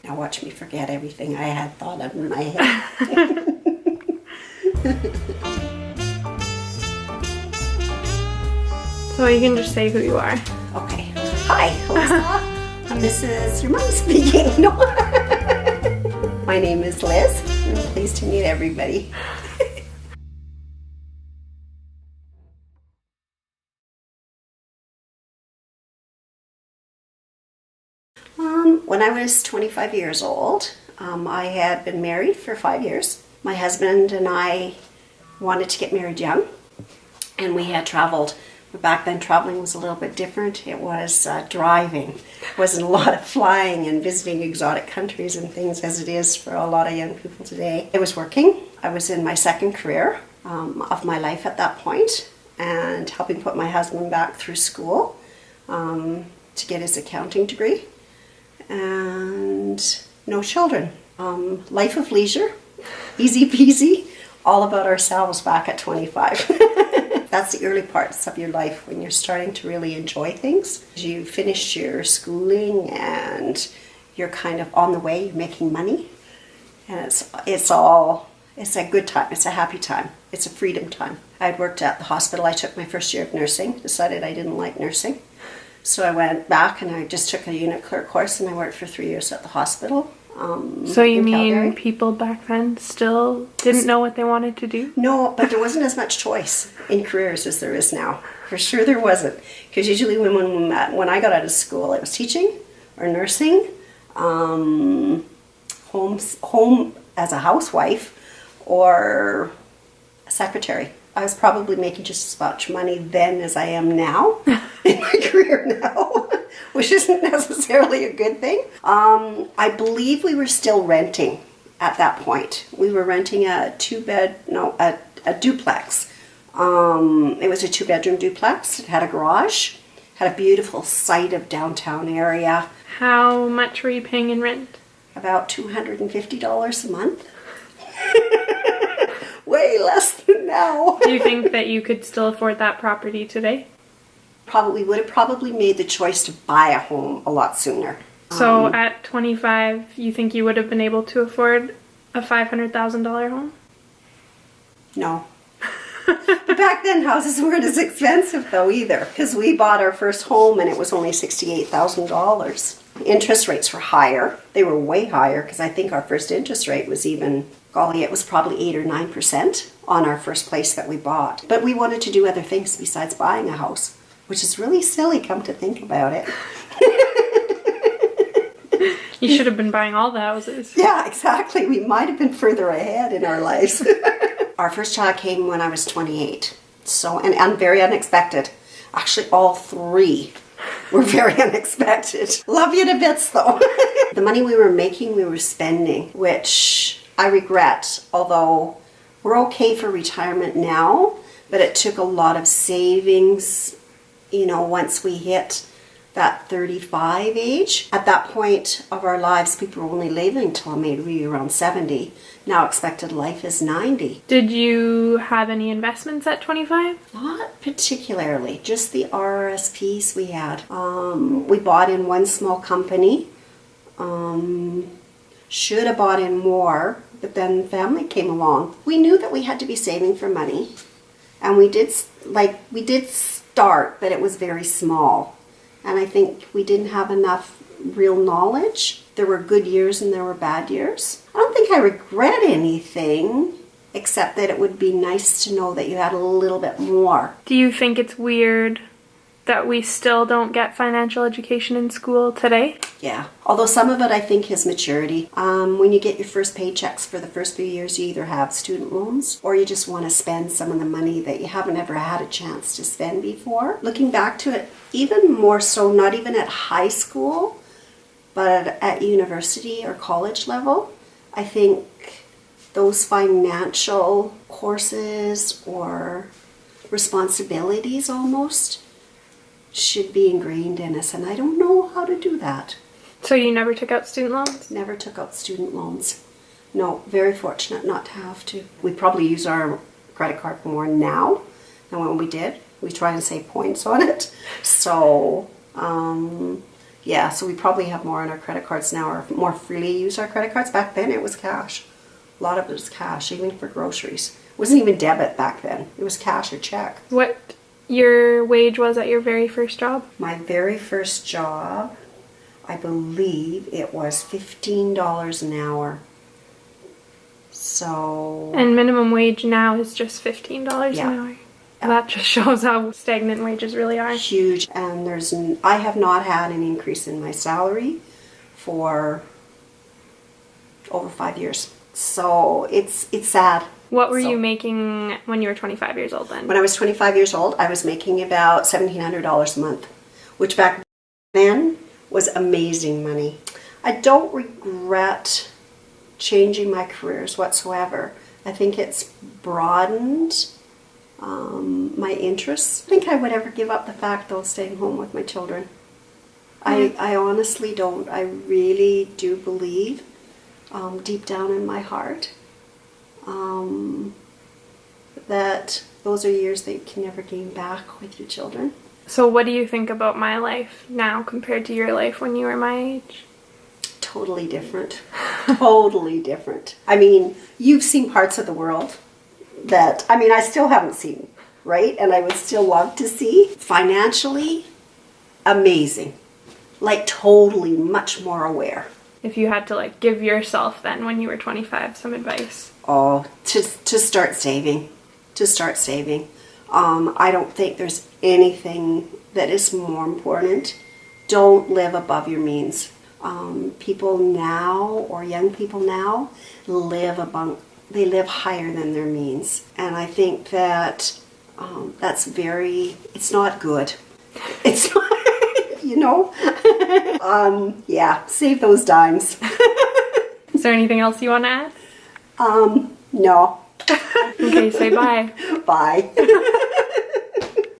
Now watch me forget everything I had thought of in my head. So you can just say who you are. Okay. Hi, Alyssa. This is your mom speaking. No. My name is Liz. I'm pleased to meet everybody. When I was 25 years old, I had been married for 5 years. My husband and I wanted to get married young, and we had traveled. But back then, traveling was a little bit different. It was driving. It wasn't a lot of flying and visiting exotic countries and things as it is for a lot of young people today. I was working. I was in my second career of my life at that point, and helping put my husband back through school to get his accounting degree. And no children. Life of leisure, easy peasy, all about ourselves back at 25. That's the early parts of your life when you're starting to really enjoy things. You finish your schooling and you're kind of on the way, you're making money. And it's a good time, it's a happy time, it's a freedom time. I'd worked at the hospital. I took my first year of nursing, decided I didn't like nursing. So I went back and I just took a unit clerk course and I worked for 3 years at the hospital. So you mean people back then still didn't know what they wanted to do? No, but there wasn't as much choice in careers as there is now. For sure there wasn't. Because usually when I got out of school, it was teaching or nursing, home as a housewife, or a secretary. I was probably making just as much money then as I am now in my career now, which isn't necessarily a good thing. I believe we were still renting at that point. We were renting a duplex. It was a 2-bedroom duplex. It had a garage, had a beautiful site of downtown area. How much were you paying in rent? About $250 a month. Way less than now. Do you think that you could still afford that property today? Probably would have probably made the choice to buy a home a lot sooner. So at 25, you think you would have been able to afford a $500,000 home? No. But back then, houses weren't as expensive though either, because we bought our first home and it was only $68,000. Interest rates were higher. They were way higher, because I think our first interest rate was even, golly, it was probably 8 or 9% on our first place that we bought. But we wanted to do other things besides buying a house, which is really silly, come to think about it. You should have been buying all the houses. Yeah, exactly. We might have been further ahead in our lives. Our first child came when I was 28. So, and very unexpected. Actually, all 3 were very unexpected. Love you to bits, though. The money we were making, we were spending, which I regret, although we're okay for retirement now, but it took a lot of savings, once we hit that 35 age. At that point of our lives, people were only living until maybe around 70. Now expected life is 90. Did you have any investments at 25? Not particularly, just the RRSPs we had. We bought in one small company. Should have bought in more, but then family came along. We knew that we had to be saving for money, and we did start, but it was very small. And I think we didn't have enough real knowledge. There were good years and there were bad years. I don't think I regret anything, except that it would be nice to know that you had a little bit more. Do you think it's weird that we still don't get financial education in school today? Yeah, although some of it I think is maturity. When you get your first paychecks for the first few years, you either have student loans or you just want to spend some of the money that you haven't ever had a chance to spend before. Looking back to it, even more so, not even at high school, but at university or college level, I think those financial courses or responsibilities almost should be ingrained in us, and I don't know how to do that. So you never took out student loans? Never took out student loans. No, very fortunate not to have to. We probably use our credit card more now than when we did. We try and save points on it. So, Yeah, so we probably have more on our credit cards now, or more freely use our credit cards. Back then it was cash. A lot of it was cash, even for groceries. It wasn't even debit back then. It was cash or check. What your wage was at your very first job? My very first job, I believe it was $15 an hour. So... And minimum wage now is just $15 Yeah. an hour. That just shows how stagnant wages really are. huge, and I have not had an increase in my salary for over 5 years. So it's sad. What were So- you making when you were 25 years old then? When I was 25 years old, I was making about $1,700 a month, which back then was amazing money. I don't regret changing my careers whatsoever. I think it's broadened my interests. I think I would ever give up the fact though of staying home with my children. I honestly don't. I really do believe deep down in my heart that those are years that you can never gain back with your children. So what do you think about my life now compared to your life when you were my age? Totally different. Totally different. I mean, you've seen parts of the world that, I mean, I still haven't seen, right? And I would still love to see. Financially, amazing. Like totally much more aware. If you had to like give yourself then when you were 25 some advice. Oh, to start saving. To start saving. I don't think there's anything that is more important. Don't live above your means. People now, or young people now, they live higher than their means. And I think that that's it's not good. It's not, you know? Yeah, save those dimes. Is there anything else you want to add? No. Okay, say bye. Bye.